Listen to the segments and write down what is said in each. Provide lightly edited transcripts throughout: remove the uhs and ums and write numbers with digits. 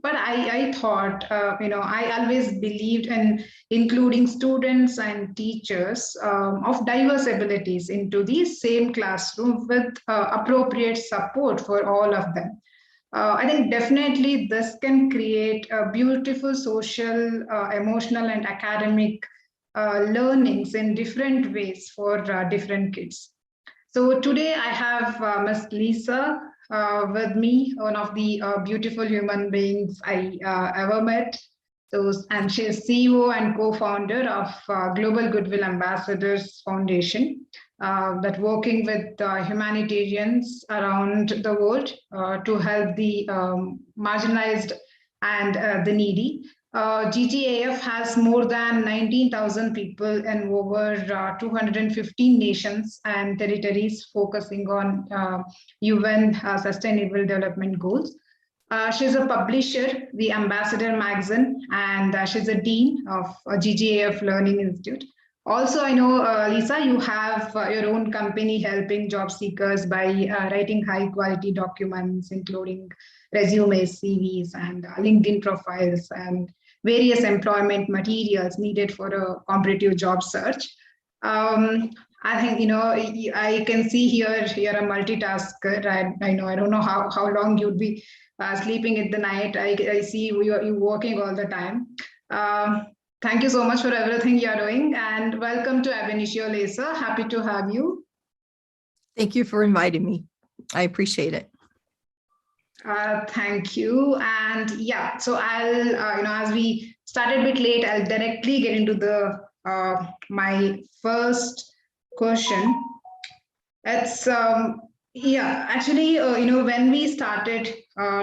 but I thought, I always believed in including students and teachers of diverse abilities into the same classroom with appropriate support for all of them. I think definitely this can create a beautiful social, emotional, and academic learnings in different ways for different kids. So today I have Miss Lisa with me, one of the beautiful human beings I ever met. So, and she is CEO and co-founder of Global Goodwill Ambassadors Foundation, that working with humanitarians around the world to help the marginalized and the needy. GGAF has more than 19,000 people in over 215 nations and territories focusing on UN Sustainable Development Goals. She's a publisher, the Ambassador magazine, and she's a dean of GGAF Learning Institute. Also, I know, Lisa, you have your own company helping job seekers by writing high quality documents, including resumes, CVs, and LinkedIn profiles, and various employment materials needed for a competitive job search. I think, I can see here you're a multitasker. I don't know how long you'd be sleeping at the night. I see you working all the time. Thank you so much for everything you're doing, and welcome to Ab Initio, Lisa. Happy to have you. Thank you for inviting me. I appreciate it. Thank you. And yeah, so I'll, as we started a bit late, I'll directly get into the my first question. It's actually, when we started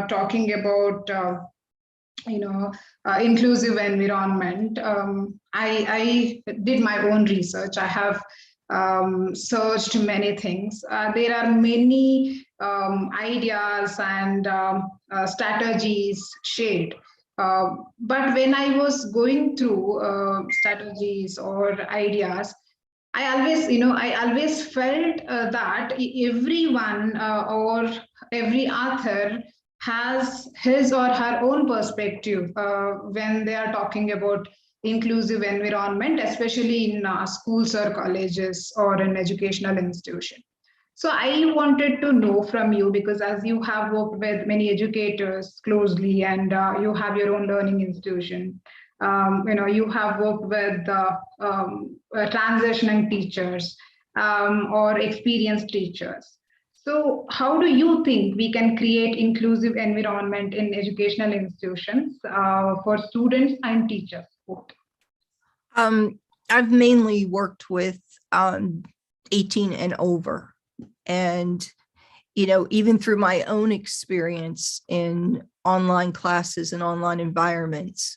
talking about inclusive environment, I did my own research. I have searched many things. There are many ideas and strategies shared. But when I was going through strategies or ideas, I always felt that everyone or every author has his or her own perspective when they are talking about inclusive environment, especially in schools or colleges or an educational institution. So I wanted to know from you, because as you have worked with many educators closely and you have your own learning institution, you have worked with transitioning teachers or experienced teachers. So how do you think we can create inclusive environment in educational institutions for students and teachers? I've mainly worked with 18 and over. And, even through my own experience in online classes and online environments,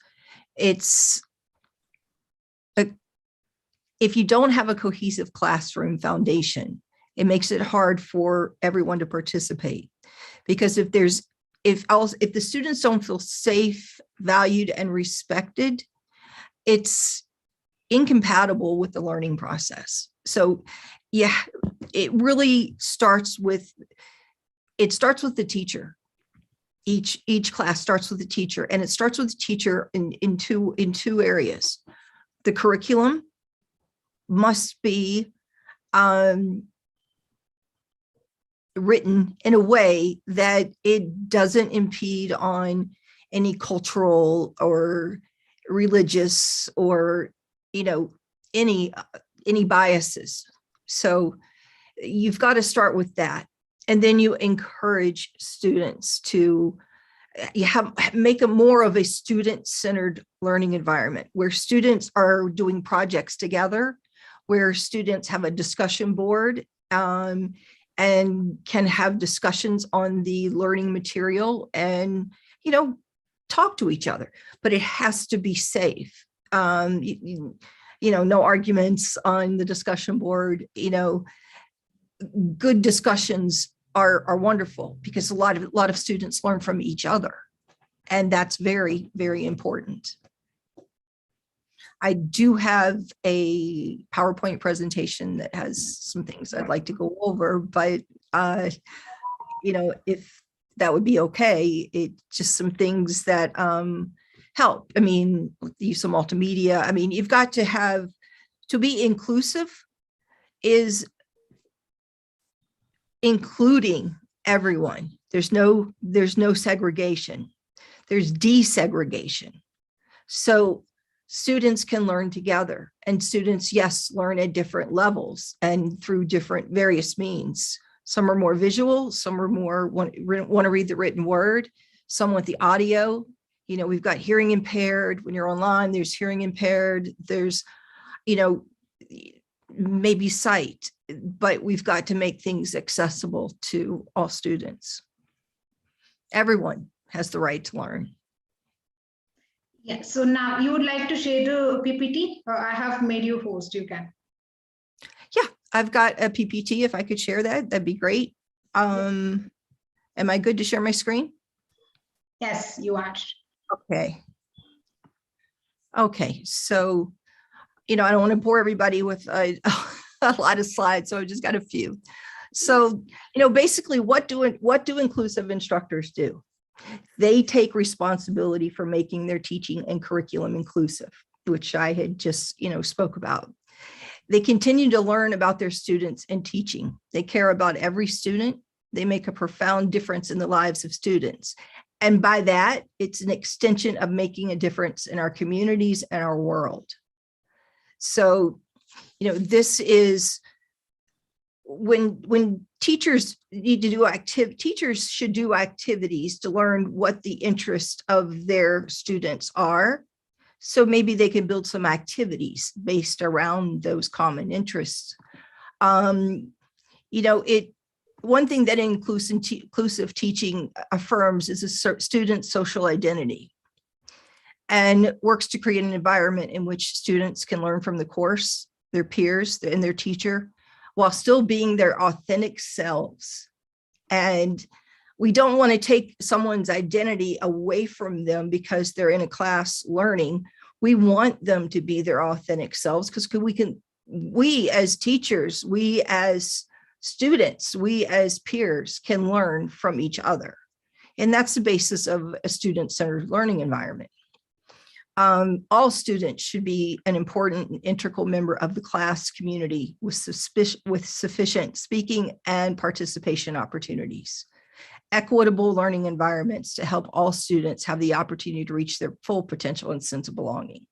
if you don't have a cohesive classroom foundation, it makes it hard for everyone to participate. Because if the students don't feel safe, valued, and respected, it's incompatible with the learning process. So yeah, it really starts with the teacher. Each class starts with the teacher, and it starts with the teacher in two areas. The curriculum must be written in a way that it doesn't impede on any cultural or religious or any biases. So you've got to start with that, and then you encourage students to make a more of a student-centered learning environment where students are doing projects together, where students have a discussion board and can have discussions on the learning material and, talk to each other, but it has to be safe. No arguments on the discussion board. Good discussions are wonderful because a lot of students learn from each other, and that's very, very important. I do have a PowerPoint presentation that has some things I'd like to go over, but if that would be okay. It's just some things that help. I mean, use some multimedia. I mean, you've got to have, to be inclusive is including everyone. There's no segregation. There's desegregation. So students can learn together, and students, yes, learn at different levels and through different various means. Some are more visual, some are more want to read the written word, some want the audio. You know, we've got hearing impaired. When you're online, there's hearing impaired. There's, you know, maybe sight, but we've got to make things accessible to all students. Everyone has the right to learn. Yeah, so now you would like to share the PPT? I have made you host, you can. Yeah, I've got a PPT. If I could share that, that'd be great. Am I good to share my screen? Yes, you are. Okay. Okay, so, you know, I don't want to bore everybody with a lot of slides, so I just got a few. So, you know, basically what do inclusive instructors do? They take responsibility for making their teaching and curriculum inclusive, which I had just, you know, spoke about. They continue to learn about their students and teaching. They care about every student. They make a profound difference in the lives of students. And by that, it's an extension of making a difference in our communities and our world. So, you know, this is when teachers need to do teachers should do activities to learn what the interests of their students are. So maybe they can build some activities based around those common interests. You know, one thing that inclusive teaching affirms is a student's social identity, and works to create an environment in which students can learn from the course, their peers, and their teacher, while still being their authentic selves. And we don't want to take someone's identity away from them because they're in a class learning. We want them to be their authentic selves, because we as teachers, we as students, we as peers can learn from each other. And that's the basis of a student-centered learning environment. All students should be an important and integral member of the class community with sufficient speaking and participation opportunities. Equitable learning environments to help all students have the opportunity to reach their full potential and sense of belonging.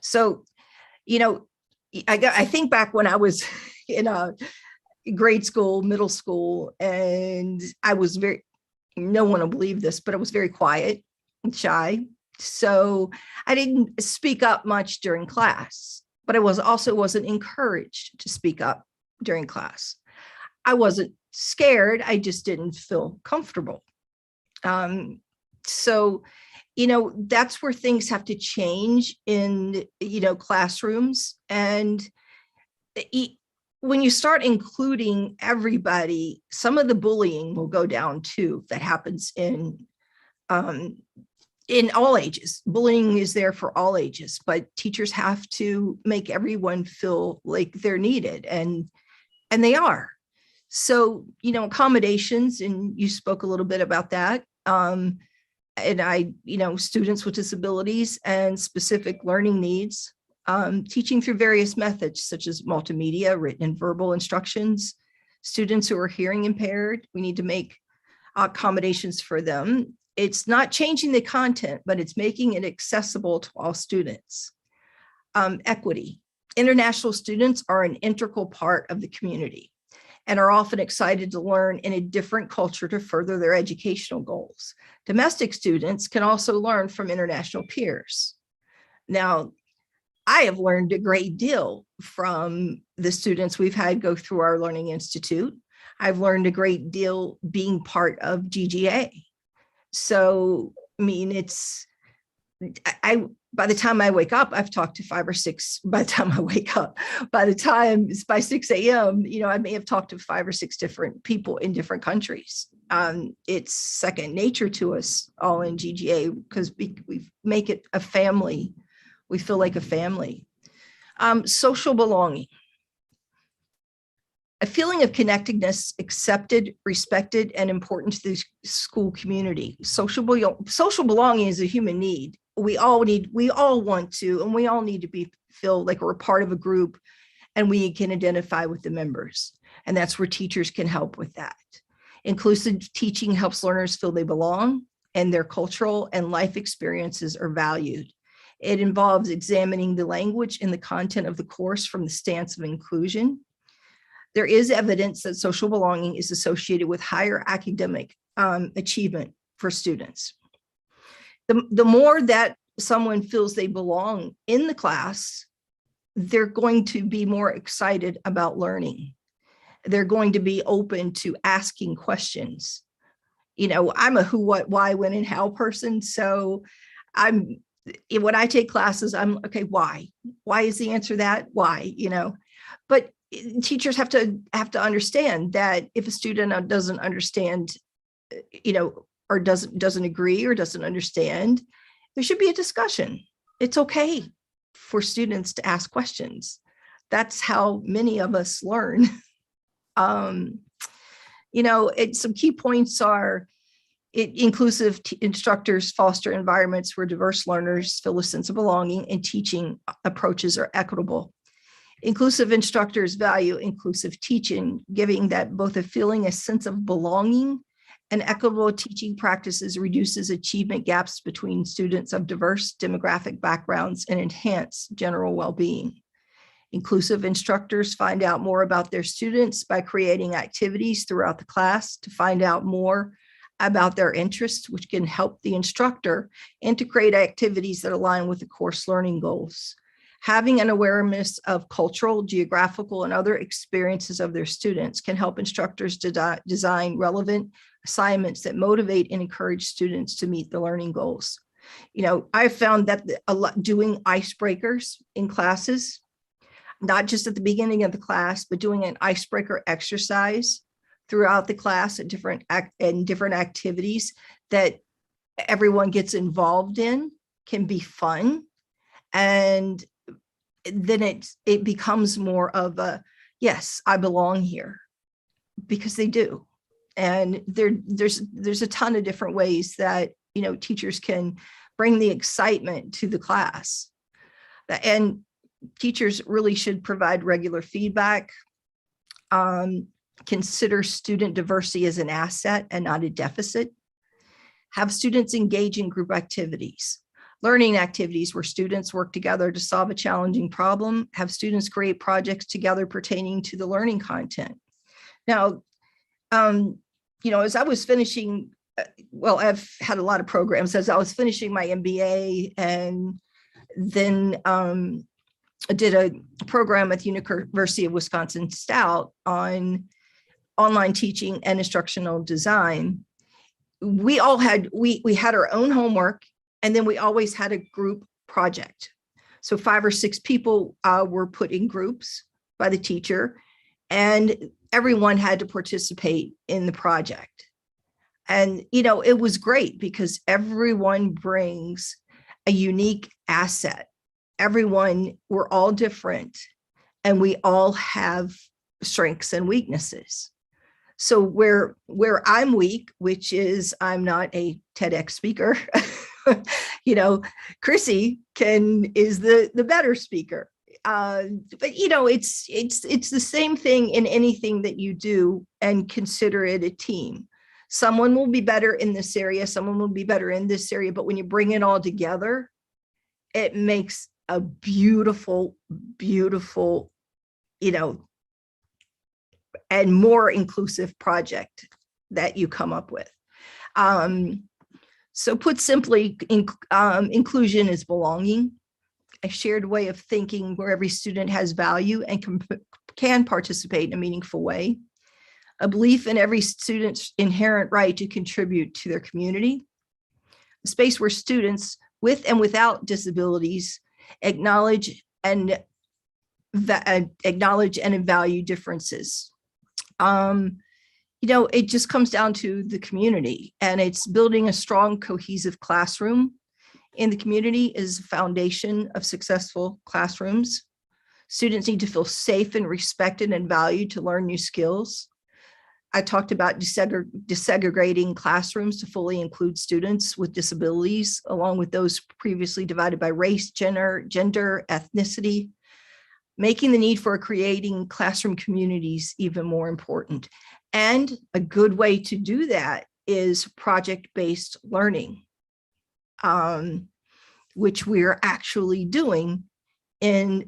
So, you know, I think back when I was in grade school, middle school, and I was no one will believe this, but I was very quiet and shy. So I didn't speak up much during class, but I wasn't encouraged to speak up during class. I wasn't scared, I just didn't feel comfortable. So, you know, that's where things have to change in, you know, classrooms. And when you start including everybody, some of the bullying will go down too, that happens in all ages. Bullying is there for all ages, but teachers have to make everyone feel like they're needed, and they are. So, you know, accommodations, and you spoke a little bit about that. And you know, students with disabilities and specific learning needs, teaching through various methods such as multimedia, written and verbal instructions. Students who are hearing impaired, we need to make accommodations for them. It's not changing the content, but it's making it accessible to all students. Equity. International students are an integral part of the community and are often excited to learn in a different culture to further their educational goals. Domestic students can also learn from international peers. Now, I have learned a great deal from the students we've had go through our Learning Institute. I've learned a great deal being part of GGA. So, I mean, by the time I wake up, I've talked to 5 or 6, by the time I wake up, by the time it's by 6 a.m., you know, I may have talked to 5 or 6 different people in different countries. It's second nature to us all in GGA because we make it a family. We feel like a family. Social belonging. a feeling of connectedness, accepted, respected, and important to the school community. Social belonging is a human need. We all want to, and we all need to feel like we're part of a group and we can identify with the members. And that's where teachers can help with that. Inclusive teaching helps learners feel they belong and their cultural and life experiences are valued. It involves examining the language and the content of the course from the stance of inclusion. There is evidence that social belonging is associated with higher academic achievement for students. The more that someone feels they belong in the class, they're going to be more excited about learning. They're going to be open to asking questions. You know, I'm a who, what, why, when, and how person. So when I take classes, I'm okay, why? Why is the answer that? Why? You know, but teachers have to understand that if a student doesn't understand, you know, or doesn't agree or doesn't understand, there should be a discussion. It's okay for students to ask questions. That's how many of us learn. You know, some key points are inclusive instructors foster environments where diverse learners feel a sense of belonging, and teaching approaches are equitable. Inclusive instructors value inclusive teaching, giving that both a feeling, a sense of belonging, and equitable teaching practices reduces achievement gaps between students of diverse demographic backgrounds and enhance general well-being. Inclusive instructors find out more about their students by creating activities throughout the class to find out more about their interests, which can help the instructor integrate activities that align with the course learning goals. Having an awareness of cultural, geographical, and other experiences of their students can help instructors design relevant assignments that motivate and encourage students to meet the learning goals. You know, I found that doing icebreakers in classes, not just at the beginning of the class, but doing an icebreaker exercise throughout the class at different activities that everyone gets involved in can be fun. And then it becomes more of a, yes, I belong here, because they do. And there's a ton of different ways that, you know, teachers can bring the excitement to the class. And teachers really should provide regular feedback. Consider student diversity as an asset and not a deficit. Have students engage in group activities. Learning activities where students work together to solve a challenging problem. Have students create projects together pertaining to the learning content. Now, you know, as I was finishing, well, I've had a lot of programs. As I was finishing my MBA, and then I did a program at the University of Wisconsin-Stout on online teaching and instructional design. We all had, we had our own homework, and then we always had a group project. So 5 or 6 people were put in groups by the teacher, and everyone had to participate in the project. And, you know, it was great because everyone brings a unique asset. We're all different, and we all have strengths and weaknesses. So where I'm weak, which is I'm not a TEDx speaker, you know, Chrissy is the better speaker. But you know, it's the same thing in anything that you do, and consider it a team. Someone will be better in this area, someone will be better in this area, but when you bring it all together, it makes a beautiful, beautiful, you know, and more inclusive project that you come up with. So put simply, inclusion is belonging, a shared way of thinking where every student has value and can participate in a meaningful way, a belief in every student's inherent right to contribute to their community, a space where students with and without disabilities acknowledge and value differences. You know, it just comes down to the community, and it's building a strong, cohesive classroom in the community is the foundation of successful classrooms. Students need to feel safe and respected and valued to learn new skills. I talked about desegregating classrooms to fully include students with disabilities, along with those previously divided by race, gender, ethnicity, making the need for creating classroom communities even more important. And a good way to do that is project-based learning, which we're actually doing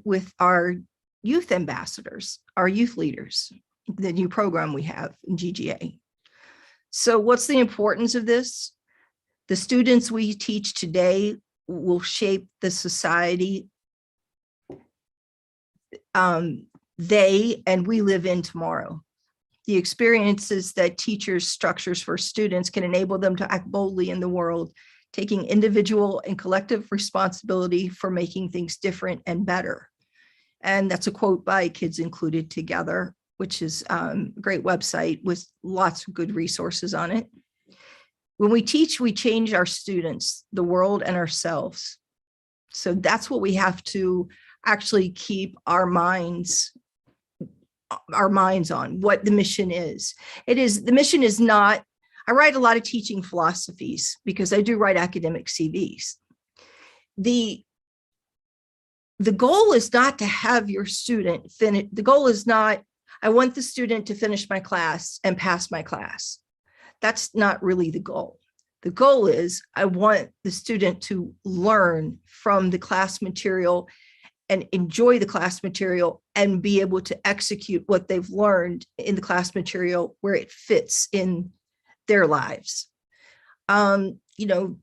with our youth ambassadors, our youth leaders, the new program we have in GGA. So what's the importance of this? The students we teach today will shape the society they and we live in tomorrow. The experiences that teachers structures for students can enable them to act boldly in the world, taking individual and collective responsibility for making things different and better. And that's a quote by Kids Included Together, which is a great website with lots of good resources on it. When we teach, we change our students, the world, and ourselves. So that's what we have to actually keep our minds on, what the mission is. The mission is not, I write a lot of teaching philosophies because I do write academic CVs. The goal is not to have your student finish. The goal is not, I want the student to finish my class and pass my class. That's not really the goal. The goal is I want the student to learn from the class material and enjoy the class material and be able to execute what they've learned in the class material where it fits in their lives. You know,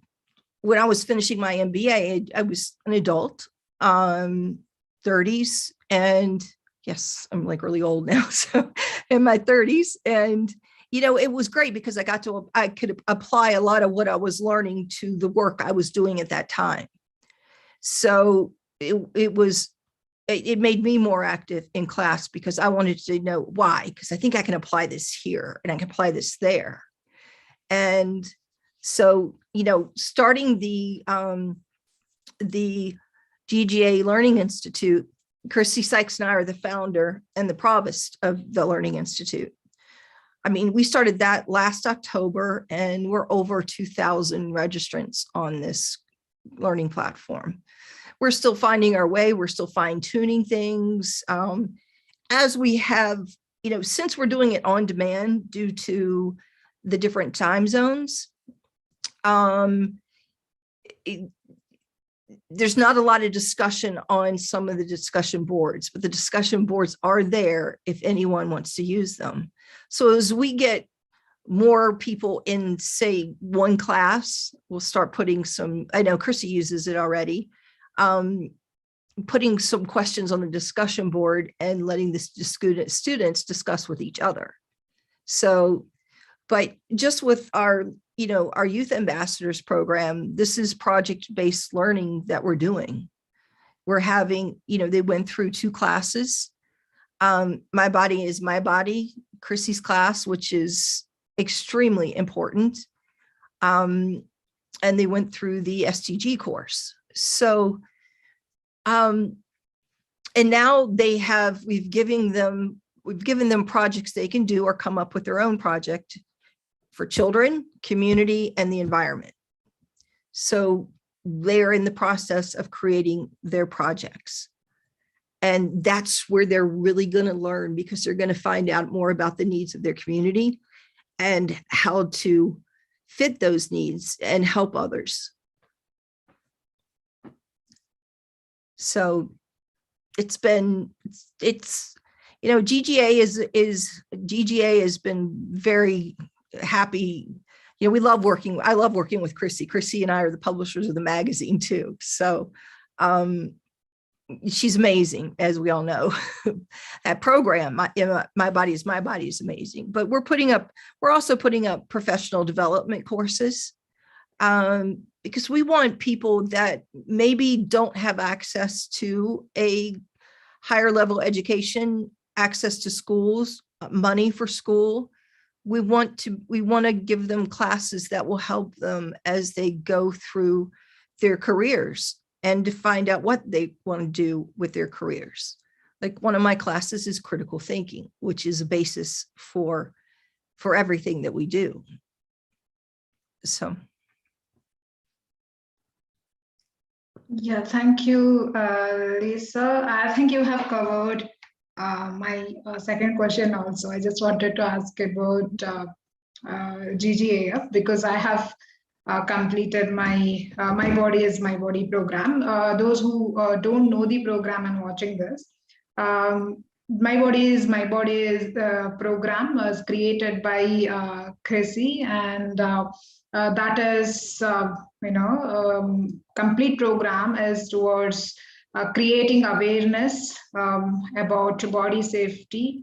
when I was finishing my MBA, I was an adult, 30s, and yes, I'm like really old now, so in my 30s. And, you know, it was great because I could apply a lot of what I was learning to the work I was doing at that time. So it made me more active in class because I wanted to know why, because I think I can apply this here and I can apply this there. And so, you know, starting the GGA Learning Institute, Christy Sykes and I are the founder and the provost of the Learning Institute. I mean, we started that last October and we're over 2,000 registrants on this learning platform. We're still finding our way. We're still fine tuning things. As we have, you know, since we're doing it on demand due to the different time zones, there's not a lot of discussion on some of the discussion boards, but the discussion boards are there if anyone wants to use them. So as we get more people in, say, one class, we'll start putting some, I know Chrissy uses it already, putting some questions on the discussion board and letting the students discuss with each other. So, but just with our, you know, our youth ambassadors program, this is project-based learning that we're doing. We're having, you know, they went through 2 classes. My Body is My Body, Chrissy's class, which is extremely important. And they went through the SDG course. So, and now we've given them projects they can do or come up with their own project for children, community, and the environment. So they're in the process of creating their projects. And that's where they're really going to learn, because they're going to find out more about the needs of their community and how to fit those needs and help others. So it's, you know, GGA has been very happy. You know, I love working with Chrissy. Chrissy and I are the publishers of the magazine too. So she's amazing, as we all know. That program, My Body is My Body, is amazing. But we're also putting up professional development courses, because we want people that maybe don't have access to a higher level education, access to schools, money for school. We want to give them classes that will help them as they go through their careers and to find out what they want to do with their careers. Like one of my classes is critical thinking, which is a basis for everything that we do. So. Yeah, thank you, Lisa. I think you have covered my second question also. I just wanted to ask about GGAF because I have completed my My Body is My Body program. Those who don't know the program and watching this, My Body is My Body is the program was created by Chrissy, and that is complete program is towards creating awareness about body safety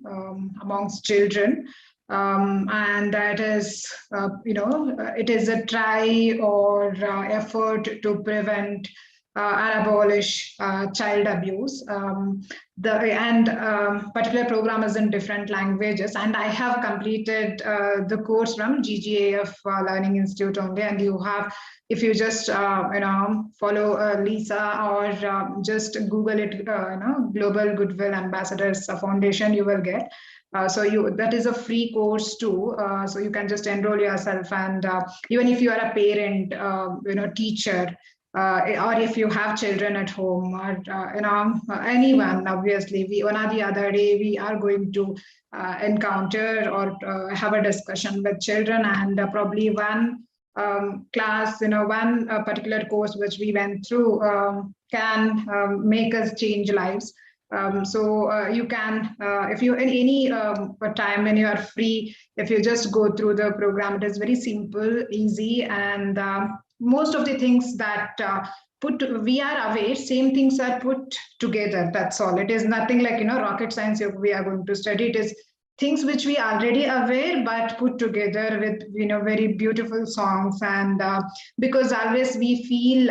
amongst children, and that is it is a try or effort to prevent and abolish child abuse. The particular program is in different languages, and I have completed the course from GGAF Learning Institute only. And you have, if you just follow Lisa or just Google it, Global Goodwill Ambassadors Foundation, you will get. So that is a free course too. So you can just enroll yourself, and even if you are a parent, teacher, or if you have children at home, or anyone, obviously, one or the other day we are going to encounter or have a discussion with children, and probably one class, one particular course which we went through can make us change lives. So you can, if you in any time when you are free, if you just go through the program, it is very simple, easy, and most of the things that we are aware, same things are put together. That's all. It is nothing like rocket science we are going to study. It is things which we already aware, but put together with very beautiful songs. And because always we feel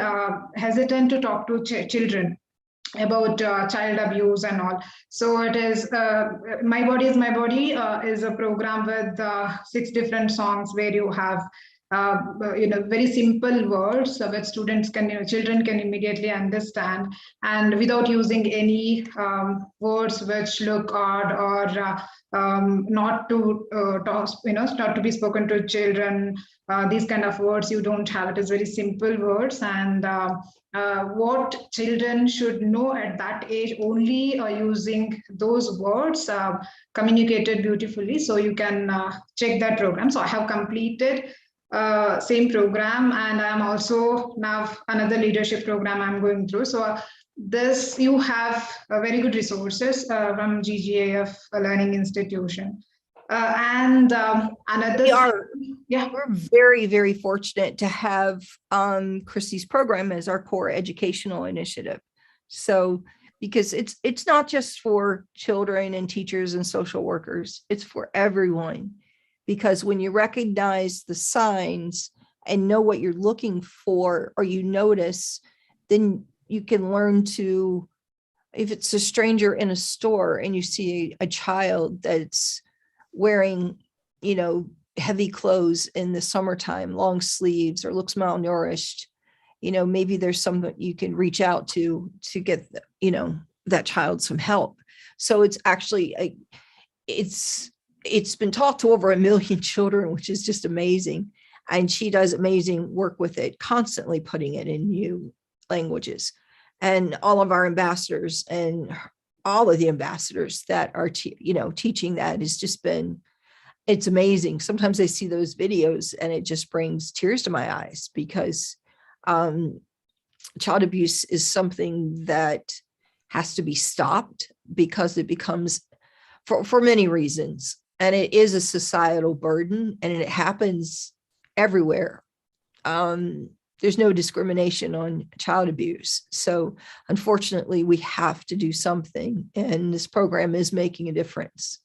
hesitant to talk to children about child abuse and all. So it is My Body is My Body is a program with 6 different songs where you have very simple words which children can immediately understand, and without using any words which look odd or not to not to be spoken to children. These kind of words you don't have. It is very simple words, and what children should know at that age, only using those words communicated beautifully. So you can check that program. So I have completed same program, and I'm also now another leadership program I'm going through. So this you have very good resources from GGAF Learning Institution. And another we're very, very fortunate to have Chrissy's program as our core educational initiative. So because it's not just for children and teachers and social workers, it's for everyone. Because when you recognize the signs and know what you're looking for, or you notice, then you can learn to, if it's a stranger in a store and you see a child that's wearing, heavy clothes in the summertime, long sleeves, or looks malnourished, maybe there's something you can reach out to get, that child some help. So it's actually, it's been taught to over 1 million children, which is just amazing. And she does amazing work with it, constantly putting it in new languages. And all of our ambassadors and all of the ambassadors that are, teaching that has just been, it's amazing. Sometimes I see those videos and it just brings tears to my eyes, because child abuse is something that has to be stopped, because it becomes, for many reasons, and it is a societal burden, and it happens everywhere. There's no discrimination on child abuse. So unfortunately, we have to do something, and this program is making a difference.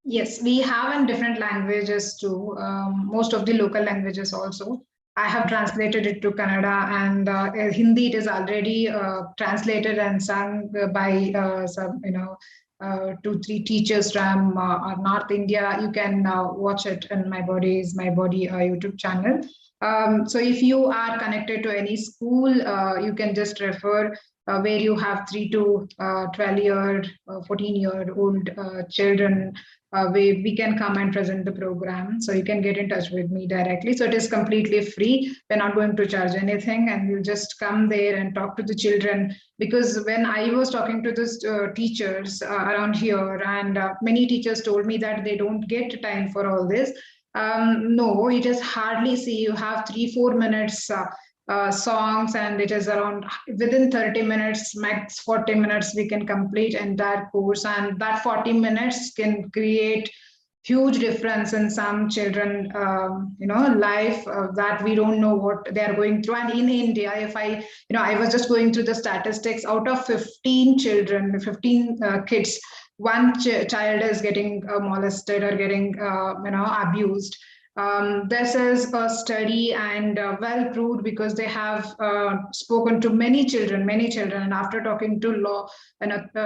Yes, we have in different languages too, most of the local languages also. I have translated it to Kannada, and Hindi. It is already translated and sung by some, 2-3 teachers from North India. You can watch it in My Body is My Body YouTube channel. So if you are connected to any school, you can just refer where you have 3 to 12-year, 14-year-old children, where we can come and present the program. So you can get in touch with me directly. So it is completely free. We're not going to charge anything, and you'll just come there and talk to the children. Because when I was talking to the teachers around here, and many teachers told me that they don't get time for all this. No, it is hardly, see, you have 3-4 minutes songs, and it is around within 30 minutes, max 40 minutes, we can complete entire course, and that 40 minutes can create huge difference in some children life, that we don't know what they are going through. And in India, if I was just going through the statistics, out of 15 children, 15 kids, one child is getting molested or getting abused. This is a study, and well proved, because they have spoken to many children, and after talking to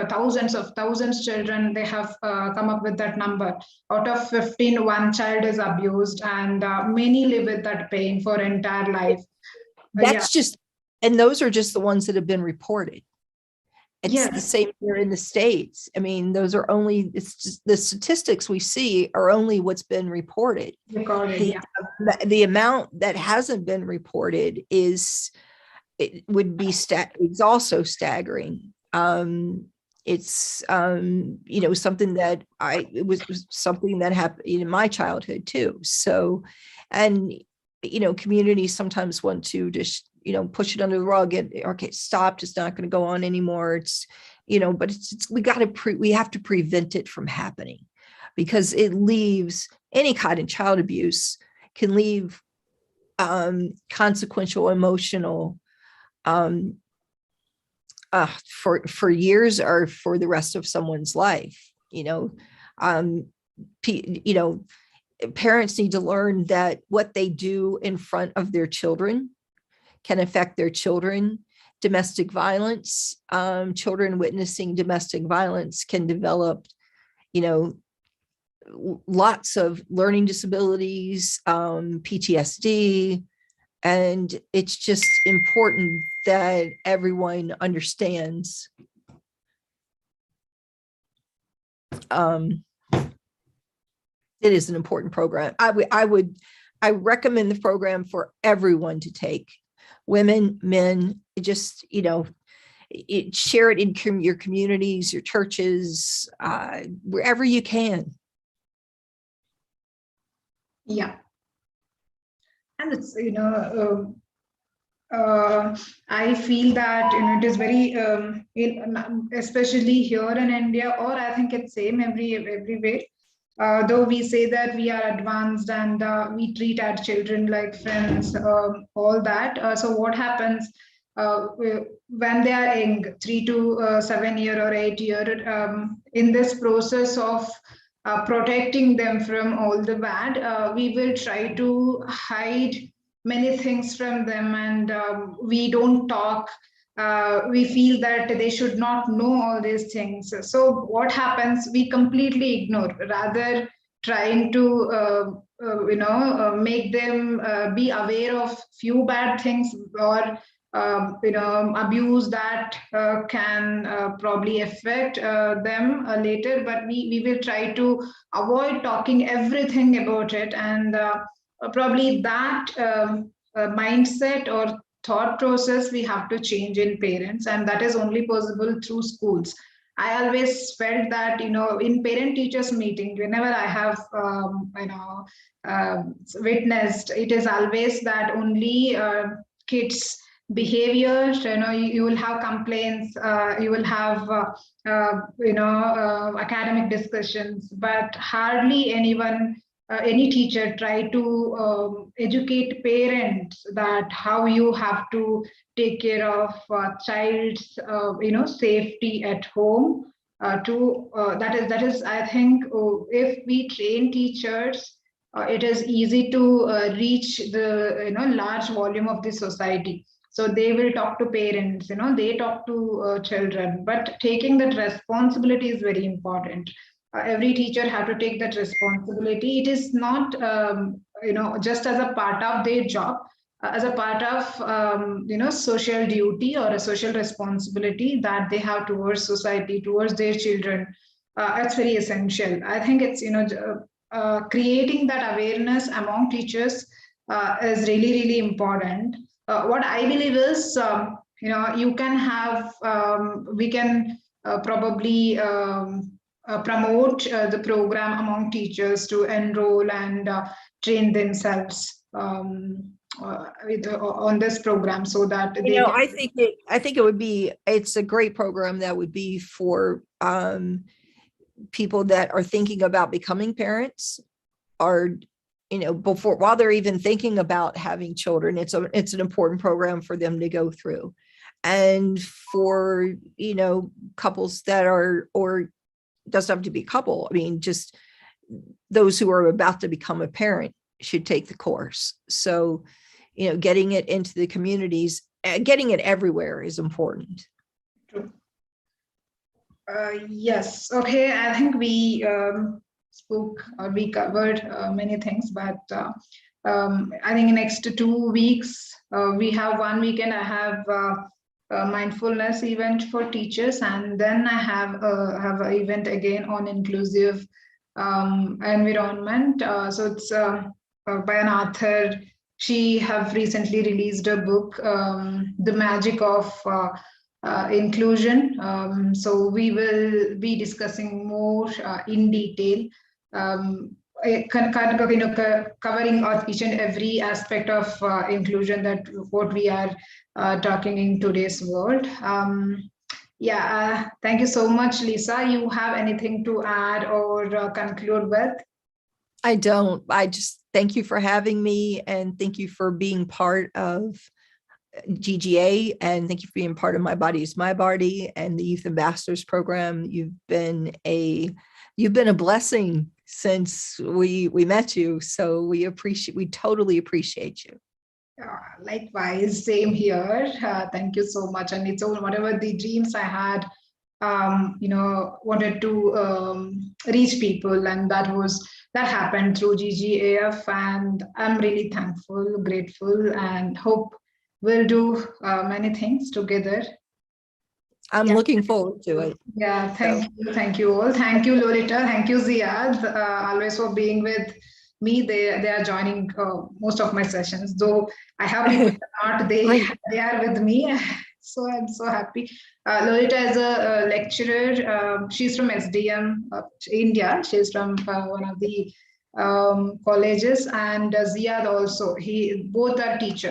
thousands children, they have come up with that number. Out of 15, one child is abused, and many live with that pain for entire life. That's just, and those are just the ones that have been reported. It's the same here in the States. I mean, those are only, it's just the statistics we see are only what's been reported. The amount that hasn't been reported it's also staggering. It's something that it was something that happened in my childhood too. So, and communities sometimes want to just push it under the rug and, okay, stop, it's not going to go on anymore. It's, but we have to prevent it from happening, because it leaves, any kind of child abuse can leave consequential, emotional, for years or for the rest of someone's life. Parents need to learn that what they do in front of their children can affect their children. Domestic violence, children witnessing domestic violence can develop, lots of learning disabilities, PTSD, and it's just important that everyone understands. It is an important program. I recommend the program for everyone to take. Women, men, just, share it in your communities, your churches, wherever you can. Yeah. And it's, I feel that, it is very, especially here in India, or I think it's same everywhere. Though we say that we are advanced and we treat our children like friends, all that. So what happens when they are young, 3 to 7 year or 8 year, in this process of protecting them from all the bad, we will try to hide many things from them, and we don't talk. We feel that they should not know all these things. So what happens? We completely ignore, rather trying to make them be aware of few bad things, or abuse that can probably affect them later. But we will try to avoid talking everything about it, and probably that mindset or thought process we have to change in parents, and that is only possible through schools. I always felt that in parent teachers meeting, whenever I have witnessed, it is always that only kids behavior, you will have complaints, you will have academic discussions, but hardly anyone, any teacher try to educate parents that how you have to take care of child's safety at home. That is I think, if we train teachers, it is easy to reach the large volume of the society. So they will talk to parents, they talk to children, but taking that responsibility is very important. Every teacher have to take that responsibility. It is not just as a part of their job, as a part of social duty or a social responsibility that they have towards society, towards their children. That's very essential. I think it's creating that awareness among teachers is really, really important. What I believe is, you can have, we can probably promote the program among teachers to enroll and train themselves on this program so that they can. I think it would be, it's a great program that would be for people that are thinking about becoming parents, or while they're even thinking about having children. It's an important program for them to go through. And for couples that are, or doesn't have to be a couple, I mean, just those who are about to become a parent should take the course. So getting it into the communities, getting it everywhere is important. True. Yes. Okay. I think we spoke, or we covered many things, but I think in next 2 weeks, we have 1 weekend. I have a mindfulness event for teachers, and then I have an event again on inclusive environment. So it's by an author. She have recently released a book, The Magic of Inclusion. So we will be discussing more in detail, covering each and every aspect of inclusion, that what we are talking in today's world. Thank you so much, Lisa. You have anything to add or conclude with? I don't. I just thank you for having me, and thank you for being part of GGA, and thank you for being part of My Body is My Body and the Youth Ambassadors Program. You've been a blessing since we met you. So we totally appreciate you. Likewise, same here. Thank you so much. And it's all, whatever the dreams I had, wanted to reach people, and that happened through GGAF, and I'm really thankful, grateful, and hope we'll do many things together. I'm looking forward to it. Yeah, thank you all. Thank you, Lolita. Thank you, Ziad, always for being with me. They are joining most of my sessions, though I have people not, they are with me. So I'm so happy. Lolita is a lecturer. She's from SDM, India. She's from one of the colleges, and Ziad also. Both are teachers.